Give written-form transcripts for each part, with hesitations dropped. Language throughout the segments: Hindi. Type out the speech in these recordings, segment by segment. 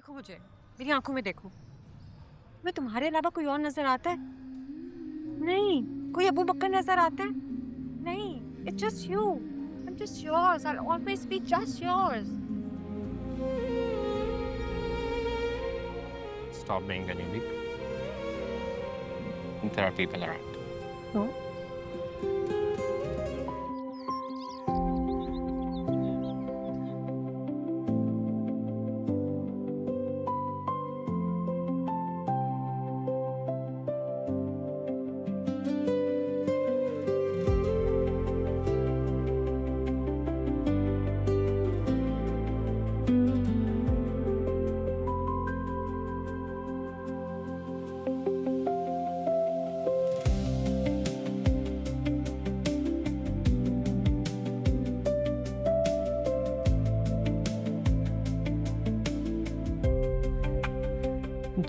देखो मुझे, मेरी आंखों में देखो। मैं तुम्हारे अलावा कोई और नजर आता है? नहीं। कोई अबू बकर नजर आता है? नहीं। It's just you. I'm just yours. I'll always be just yours. Stop being an idiot. There are people around. No.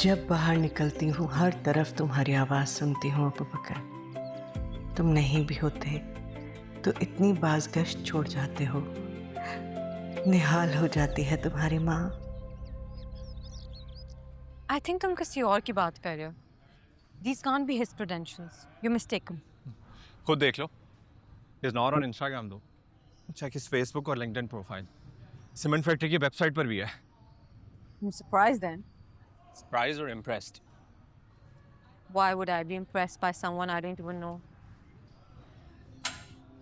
जब बाहर निकलती हूँ हर तरफ तुम्हारी आवाज़ सुनती हूँ अबू बकर। तुम नहीं भी होते तो इतनी बाज़गश्त छोड़ जाते हो, निहाल हो जाती है तुम्हारी माँ। I think तुम किसी और की बात कर रहे हो। These can't be his credentials. You're mistaken. खुद देख लो. He's not on Instagram though. Check his Facebook और LinkedIn profile. सीमेंट फैक्ट्री की वेबसाइट पर भी है. I'm surprised then. Surprised or impressed? Why would I be impressed by someone I don't even know?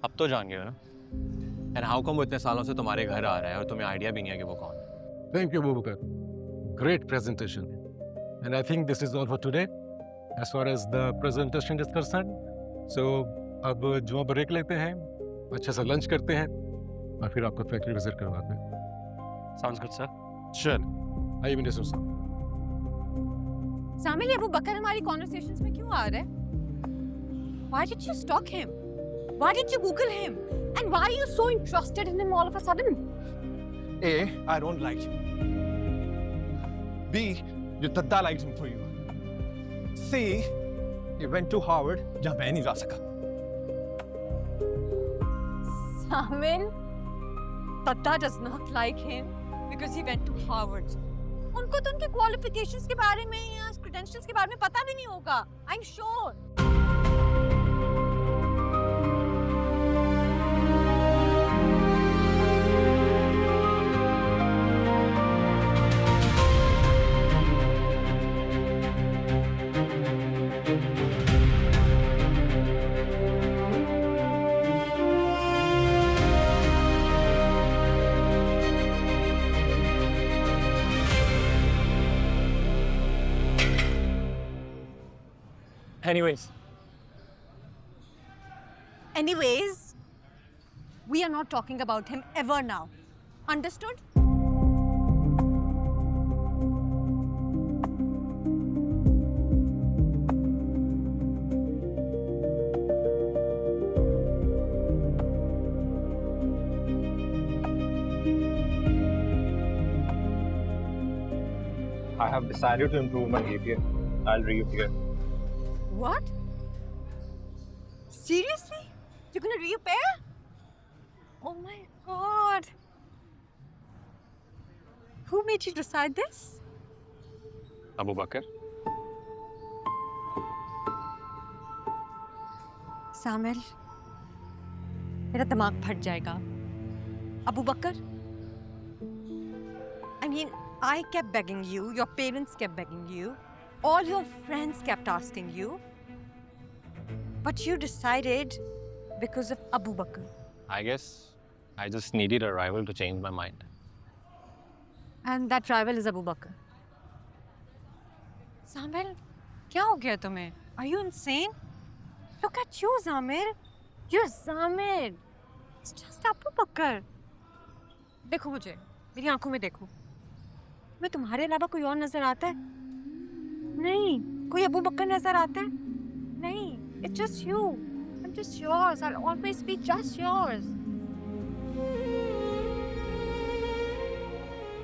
अब तो जान गए हो ना. And how come वो इतने सालों से तुम्हारे घर आ रहा है और तुम्हें आइडिया भी नहीं है कि वो कौन है? Thank you, Abubakar. Great presentation. And I think this is all for today, as far as the presentation is concerned. So, अब जुमा ब्रेक लेते हैं, अच्छे से लंच करते हैं, और फिर आपको फैक्ट्री विजिट करवाते हैं. Sounds good, sir. Sure. आइए मिनिस्टर साहब. सामिल, ये अबू बकर हमारी कॉन्वर्सेशंस में क्यों आ रहा है? Why did you stalk him? Why did you Google him? And why are you so interested in him all of a sudden? A, I don't like him. B, your tata likes him for you. C, he went to Harvard, जहाँ मैं नहीं जा सका. Samil, Tata does not like him because he went to Harvard. उनको तो उनके क्वालिफिकेशंस के बारे में या क्रेडेंशियल्स के बारे में पता भी नहीं होगा. I'm sure. Anyways, we are not talking about him ever now. Understood? I have decided to improve my API. I'll reappear. What? Seriously? You're gonna reappear? Oh my god. Who made you decide this? Abu Bakr. सामिल, मेरा दिमाग फट जाएगा. अबू बकर? I mean, I kept begging you, your parents kept begging you, all your friends kept asking you, but you decided because of Abu Bakr. I guess I just needed a rival to change my mind. And that rival is Abu Bakr. Zamir, क्या हो गया तुम्हें? Are you insane? Look at you, Zamir. You're Zamir. It's just Abu Bakr. देखो मुझे, मेरी आंखों में देखो. मैं तुम्हारे अलावा कोई और नजर आता है? नहीं. कोई अबू बकर नजर आता है? नहीं. It's just you. I'm just yours. I'll always be just yours.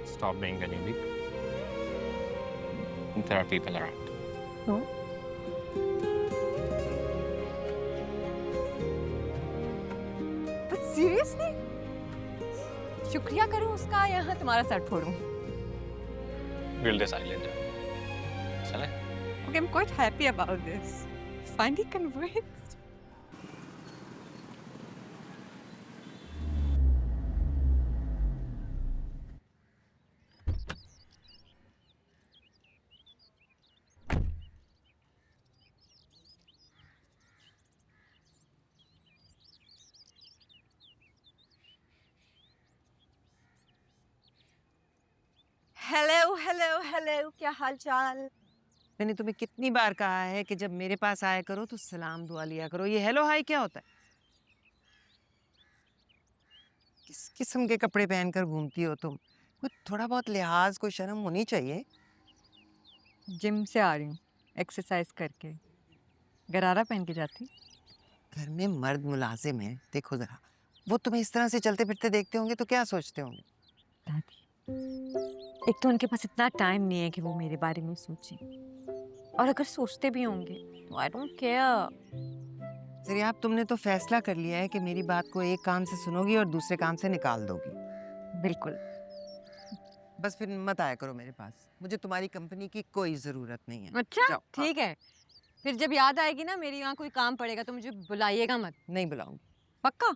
Stop being an idiot. There are people around. No. But seriously? शुक्रिया करूं उसका या तुम्हारा सर फोड़ूं? build this island. चले? Okay, I'm quite happy about this. Finally convinced. Hello hello hello, क्या हाल चाल? मैंने तुम्हें कितनी बार कहा है कि जब मेरे पास आया करो तो सलाम दुआ लिया करो। ये हेलो हाय क्या होता है? किस किस्म के कपड़े पहनकर घूमती हो तुम? कुछ थोड़ा बहुत लिहाज, कोई शर्म होनी चाहिए। जिम से आ रही हूँ एक्सरसाइज करके। गरारा पहन के जाती। घर में मर्द मुलाजिम है, देखो जरा, वो तुम्हें इस तरह से चलते फिरते देखते होंगे तो क्या सोचते होंगे? दादी, एक तो उनके पास इतना टाइम नहीं है कि वो मेरे बारे में सोचें, और अगर सोचते भी होंगे तो आई डोंट केयर। सर आप तुमने तो फैसला कर लिया है कि मेरी बात को एक कान से सुनोगी और दूसरे कान से निकाल दोगी। बिल्कुल। बस फिर मत आया करो मेरे पास, मुझे तुम्हारी कंपनी की कोई जरूरत नहीं है। अच्छा जाओ, हाँ। ठीक है, फिर जब याद आएगी ना मेरी यहाँ कोई काम पड़ेगा तो मुझे बुलाइएगा मत। नहीं बुलाऊंगी। पक्का?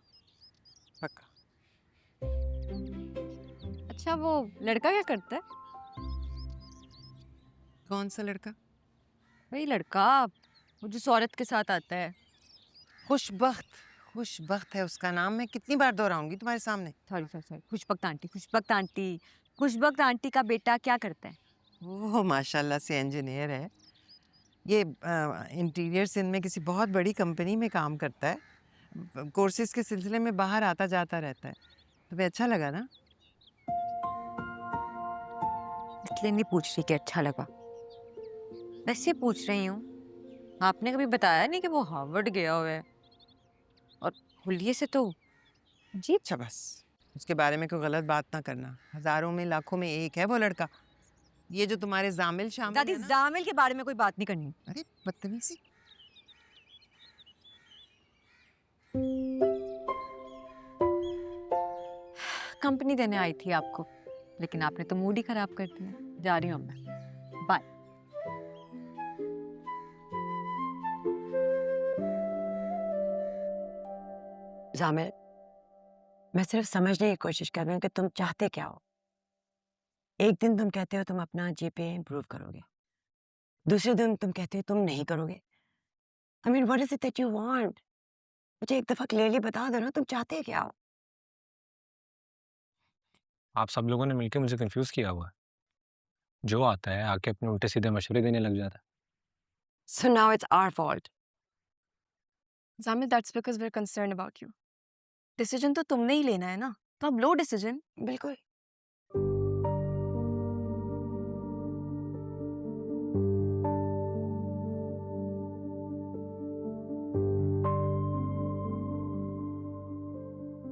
पक्का। अच्छा वो लड़का क्या करता है? कौन सा लड़का? वही लड़का वो जिस औरत के साथ आता है। खुशबख्त। खुशबख्त है उसका नाम। मैं कितनी बार दोहराऊंगी तुम्हारे सामने? Sorry sorry sorry, Khushbakht aunty, Khushbakht aunty. Khushbakht aunty का बेटा क्या करता है? वो माशाल्लाह से इंजीनियर है। ये इंटीरियर्स इनमें किसी बहुत बड़ी कंपनी में काम करता है। कोर्सेज के सिलसिले में बाहर आता जाता रहता है। तुम्हें अच्छा लगा ना? इसलिए नहीं पूछ रही कि अच्छा लगा, वैसे पूछ रही हूँ। आपने कभी बताया नहीं कि वो हार्वर्ड गया हुआ है, और हुलिये से तो जी। अच्छा बस उसके बारे में कोई गलत बात ना करना। हजारों में लाखों में एक है वो लड़का। ये जो तुम्हारे जामिल शामिल दादी, है ना? जामिल के बारे में कोई बात नहीं करनी। अरे बदतमीजी। कंपनी देने आई थी आपको, लेकिन आपने तो मूड ही खराब कर दिया। जा रही हूँ मैं, बाय। जामिल, मैं सिर्फ समझने की कोशिश कर रही हूँ कि तुम चाहते क्या हो। एक दिन तुम कहते हो तुम अपना जीपीए इम्प्रूव करोगे, दूसरे दिन तुम कहते हो तुम नहीं करोगे। I mean what is it that you want? मुझे एक दफा क्लियरली बता दो ना, तुम चाहते क्या हो? आप सब लोगों ने मिलकर मुझे कंफ्यूज किया हुआ है। जो आता है आके अपने उल्टे सीधे मशवरे देने लग जाता है। So now it's our fault. Jamil, that's because we're concerned about you. Decision तो तुमने ही लेना है ना, तो अब लो डिसीजन। बिल्कुल।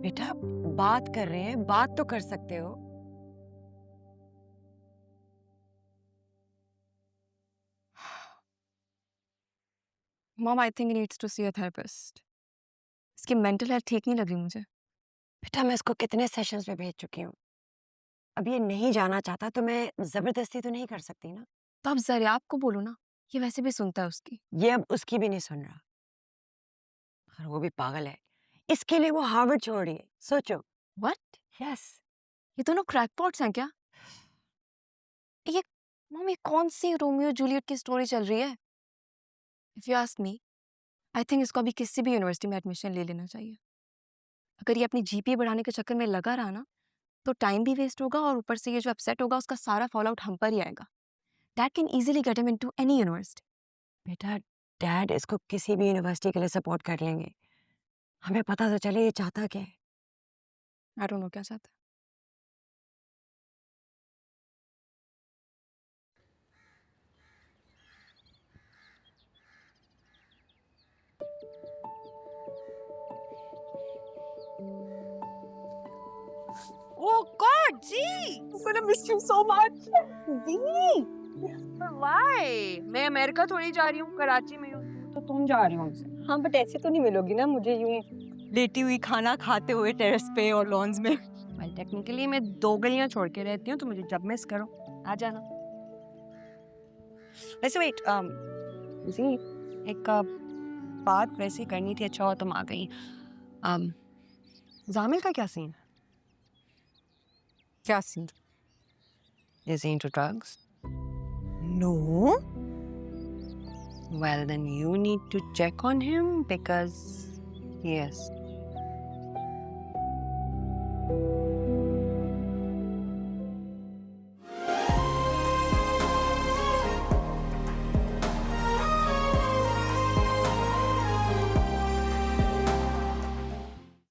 बेटा बात कर रहे हैं, बात तो कर सकते हो। Mom, I think he needs to see a therapist. इसकी मेंटल हेल्थ ठीक नहीं लग रही मुझे। बेटा मैं इसको कितने सेशंस में भेज चुकी हूँ। अब ये नहीं जाना चाहता तो मैं जबरदस्ती तो नहीं कर सकती ना। तो आप जरियाब को बोलो ना, ये वैसे भी सुनता है उसकी। ये अब उसकी भी नहीं सुन रहा, और वो भी पागल है। इसके लिए वो हार्वर्ड छोड़ रही है, सोचो। व्हाट? यस। ये दोनों क्रैकपॉट्स हैं क्या? ये मॉम, ये कौन सी रोमियो जूलियट की स्टोरी चल रही है? If you ask me, I think इसको अभी किसी भी यूनिवर्सिटी में एडमिशन ले लेना चाहिए। अगर ये अपनी जीपीए बढ़ाने के चक्कर में लगा रहा ना, तो टाइम भी वेस्ट होगा, और ऊपर से ये जो अपसेट होगा उसका सारा फॉल आउट हम पर ही आएगा। That can easily get him into any university. बेटा डैड इसको किसी भी यूनिवर्सिटी के लिए सपोर्ट कर लेंगे। हमें पता तो चले ये चाहता क्या है। आई डोंट नो क्या चाहता है। Oh God, जी! I'm gonna miss you so much. जी! Why? मैं अमेरिका थोड़ी जा रही हूँ, कराची में हूँ, तो तुम जा रही हो हमसे। हाँ, बट ऐसे तो नहीं मिलोगी ना मुझे यूं लेटी हुई खाना खाते हुए टेरेस पे और लॉन्स में। Well, टेक्निकली मैं 2 गलियाँ छोड़ के रहती हूँ, तो मुझे जब मिस करो आ जाना। वैसे वेट जी एक बात वैसे करनी थी, अच्छा हुआ तुम आ गई। जामिल का क्या सीन? क्या scene? Is he into drugs? No Well, then you need to check on him because he is.